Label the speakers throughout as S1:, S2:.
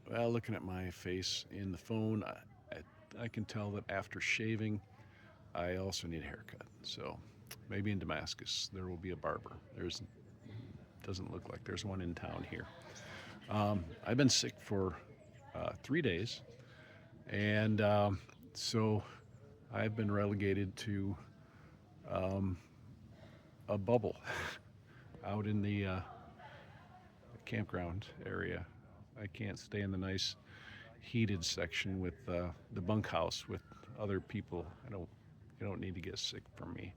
S1: Well, looking at my face in the phone, I can tell that after shaving, I also need a haircut. So maybe in Damascus there will be a barber. There's doesn't look like there's one in town here. I've been sick for 3 days, and so I've been relegated to um, a bubble out in the campground area. I can't stay in the nice heated section with the bunkhouse with other people. You don't need to get sick from me.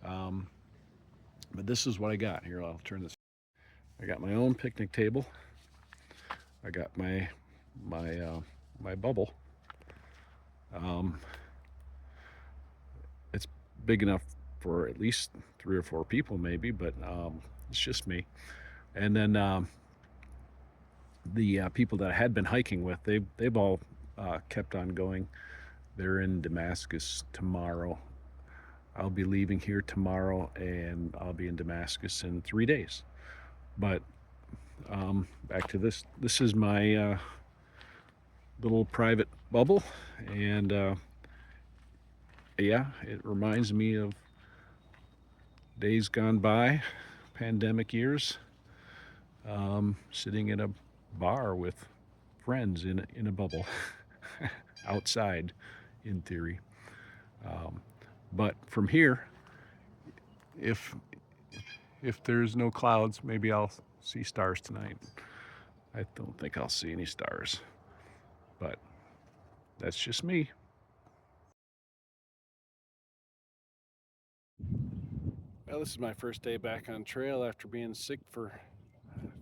S1: Um, but this is what I got here. I'll turn this. I got my own picnic table. I got my my bubble. Um, it's big enough for at least 3 or 4 people, maybe, but it's just me. And then the people that I had been hiking with, they've all kept on going. They're in Damascus tomorrow. I'll be leaving here tomorrow, and I'll be in Damascus in 3 days. But back to this. This is my little private bubble, and yeah, it reminds me of days gone by, pandemic years, sitting in a bar with friends in a bubble, outside, in theory. But from here, if if there's no clouds, maybe I'll see stars tonight. I don't think I'll see any stars, but that's just me. Well, this is my first day back on trail after being sick for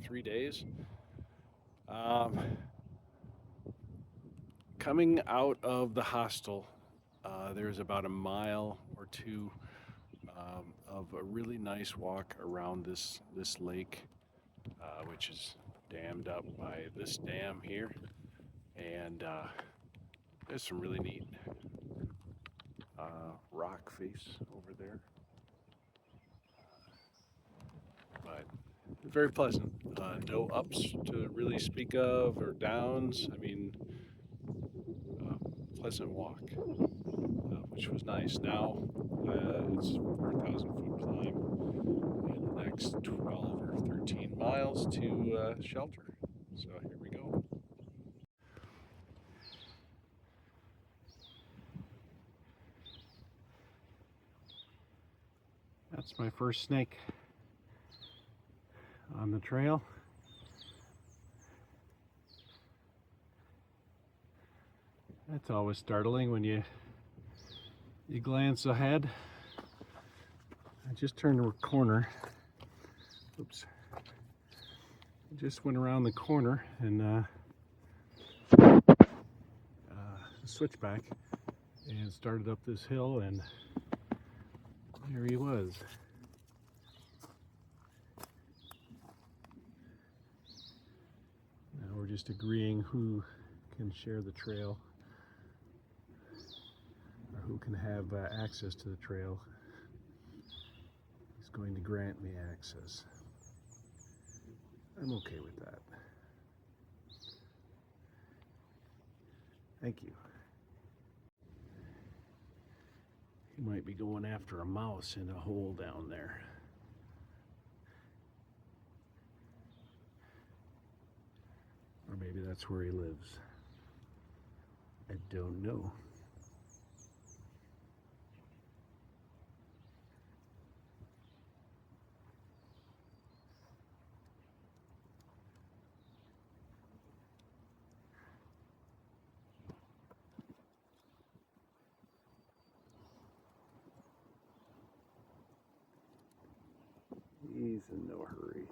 S1: 3 days. Um, Coming out of the hostel, there's about a mile or two of a really nice walk around this lake, which is dammed up by this dam here, and there's some really neat rock face over there, but very pleasant. No ups to really speak of or downs. I mean, pleasant walk, which was nice. Now it's 4,000 foot climb and the next 12 or 13 miles to shelter. So here we go. That's my first snake on the trail. That's always startling when you glance ahead. I just turned a corner. Oops. I just went around the corner and switchback and started up this hill, and there he was. Now we're just agreeing who can share the trail, or who can have access to the trail. He's going to grant me access. I'm okay with that. Thank you. He might be going after a mouse in a hole down there. Or maybe that's where he lives. I don't know. He's in no hurry.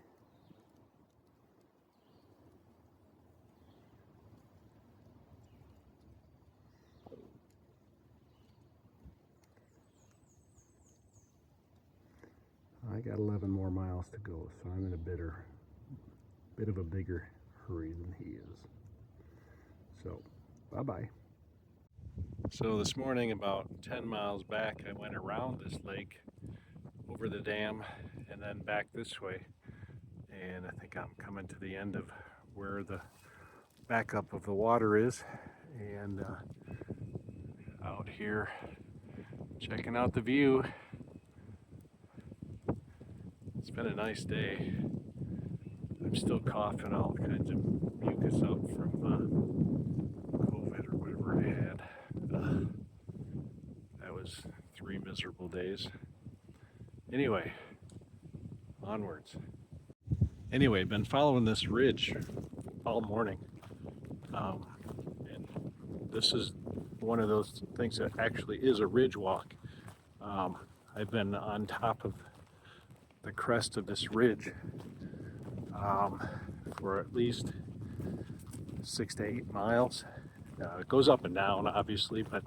S1: I got 11 more miles to go, so I'm in a bit of a bigger hurry than he is. So, bye-bye. So this morning, about 10 miles back, I went around this lake, over the dam, and then back this way. And I think I'm coming to the end of where the backup of the water is, and out here checking out the view. It's been a nice day. I'm still coughing all kinds of mucus out from COVID or whatever I had. That was 3 miserable days. Anyway, onwards. Anyway, been following this ridge all morning. And this is one of those things that actually is a ridge walk. I've been on top of the crest of this ridge for at least 6 to 8 miles. It goes up and down, obviously, but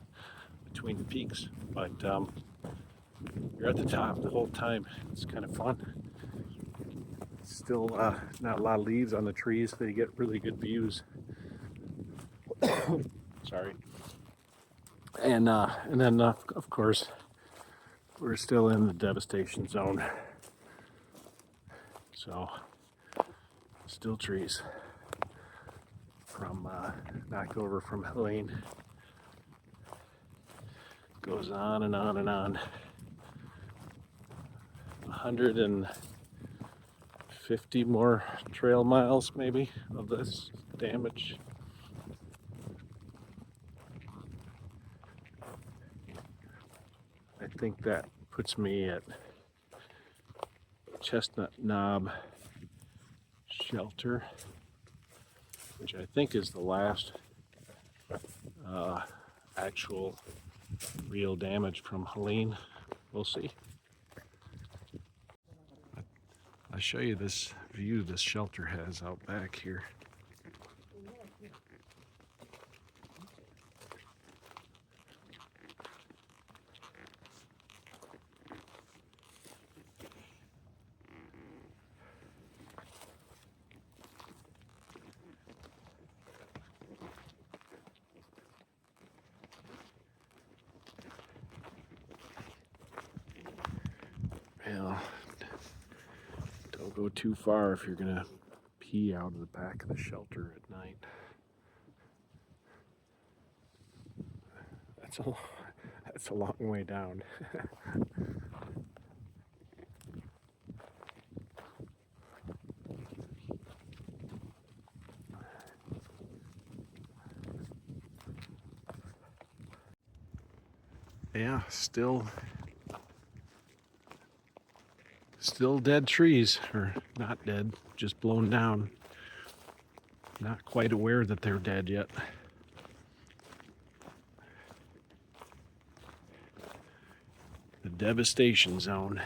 S1: between the peaks. But you're at the top the whole time. It's kind of fun. Still not a lot of leaves on the trees, so you get really good views. Sorry. And then of course we're still in the devastation zone. So still trees from knocked over from Helene. Goes on and on and on. 150 more trail miles maybe of this damage. I think that puts me at Chestnut Knob Shelter, which I think is the last actual real damage from Helene. We'll see. I'll show you this view this shelter has out back here. Well, don't go too far if you're gonna pee out of the back of the shelter at night. That's a long way down. Yeah, still dead trees, or not dead, just blown down. Not quite aware that they're dead yet. The devastation zone.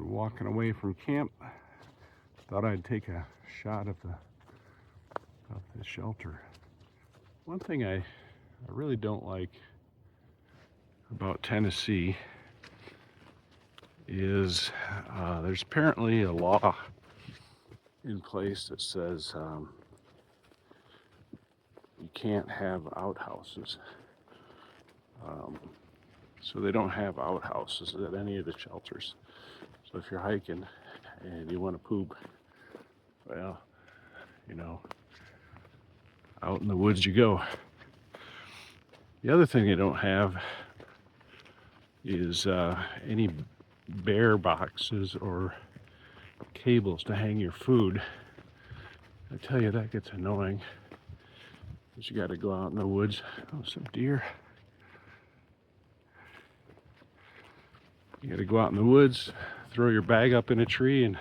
S1: Walking away from camp, thought I'd take a shot of the shelter. One thing I really don't like about Tennessee is there's apparently a law in place that says you can't have outhouses. So they don't have outhouses at any of the shelters. So if you're hiking and you want to poop, well, you know, out in the woods you go. The other thing they don't have is any bear boxes or cables to hang your food. I tell you, that gets annoying. Because you got to go out in the woods. Oh, some deer. You got to go out in the woods, throw your bag up in a tree, and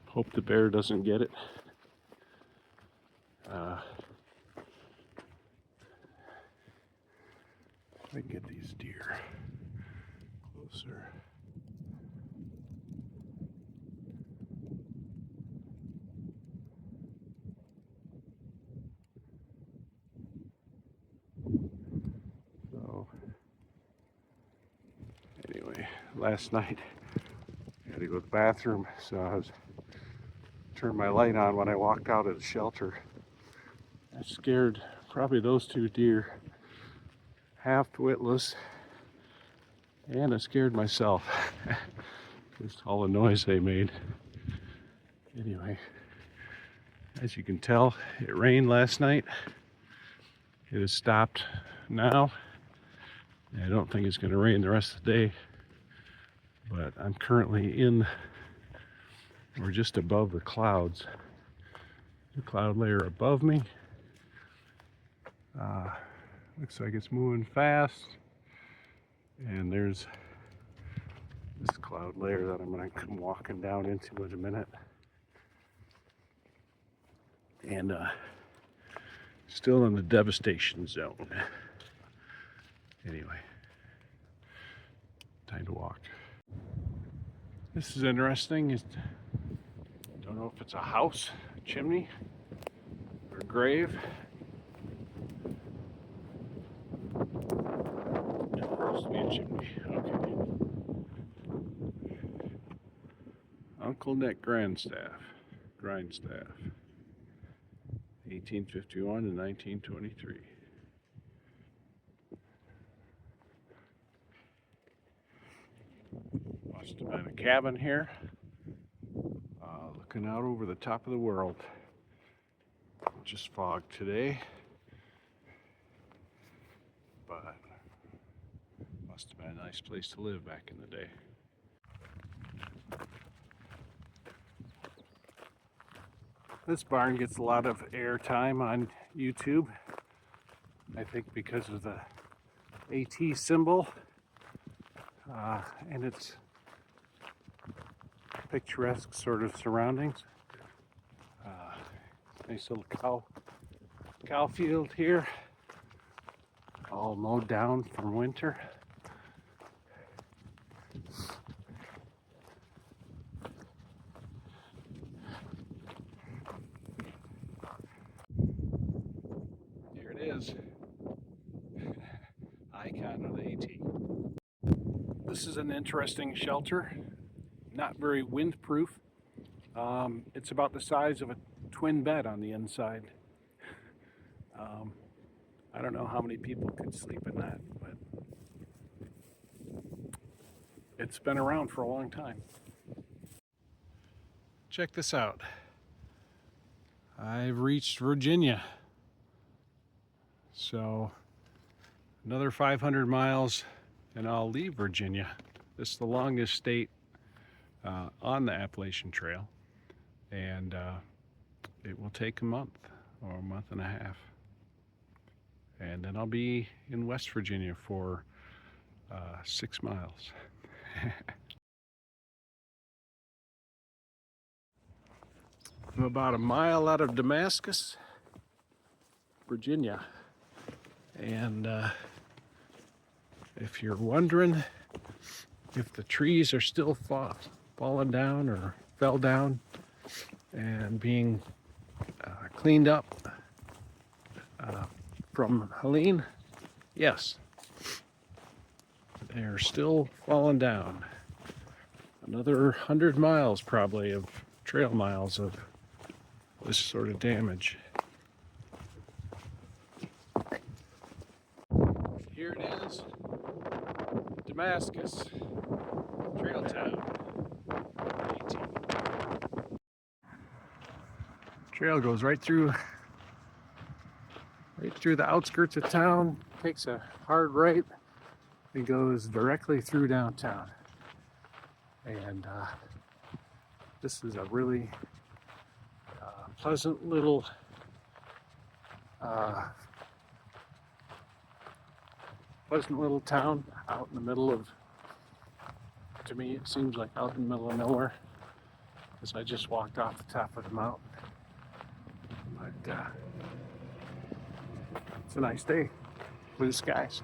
S1: hope the bear doesn't get it. I can get these deer closer. last night. I had to go to the bathroom, so I turned my light on when I walked out of the shelter. I scared probably those two deer half witless, and I scared myself. Just all the noise they made. Anyway, as you can tell, it rained last night. It has stopped now. I don't think it's going to rain the rest of the day, but I'm currently we're just above the clouds. The cloud layer above me. Looks like it's moving fast. And there's this cloud layer that I'm going to come walking down into in a minute. And still in the devastation zone. Anyway, time to walk. This is interesting. I don't know if it's a house, a chimney, or a grave. It's supposed to be a chimney. Okay. Uncle Nick Grindstaff, 1851 to 1923. Must have been a cabin here, looking out over the top of the world. Just fog today, but must have been a nice place to live back in the day. This barn gets a lot of airtime on YouTube, I think because of the AT symbol and its picturesque sort of surroundings. Nice little cow field here, all mowed down from winter. Here it is, icon of the AT. This is an interesting shelter, not very windproof. It's about the size of a twin bed on the inside. I don't know how many people could sleep in that, but it's been around for a long time. Check this out. I've reached Virginia. So another 500 miles and I'll leave Virginia. This is the longest state on the Appalachian Trail, and it will take a month or a month and a half. And then I'll be in West Virginia for 6 miles. I'm about a mile out of Damascus, Virginia. And if you're wondering if the trees are still falling down or fell down and being cleaned up from Helene, yes, they're still falling down. Another 100 miles probably of trail miles of this sort of damage. Here it is, Damascus, Trail Town. Trail goes right through the outskirts of town, takes a hard right, and goes directly through downtown. And this is a really pleasant little town out in the middle of, to me it seems like out in the middle of nowhere, because I just walked off the top of the mountain. But it's a nice day, blue skies.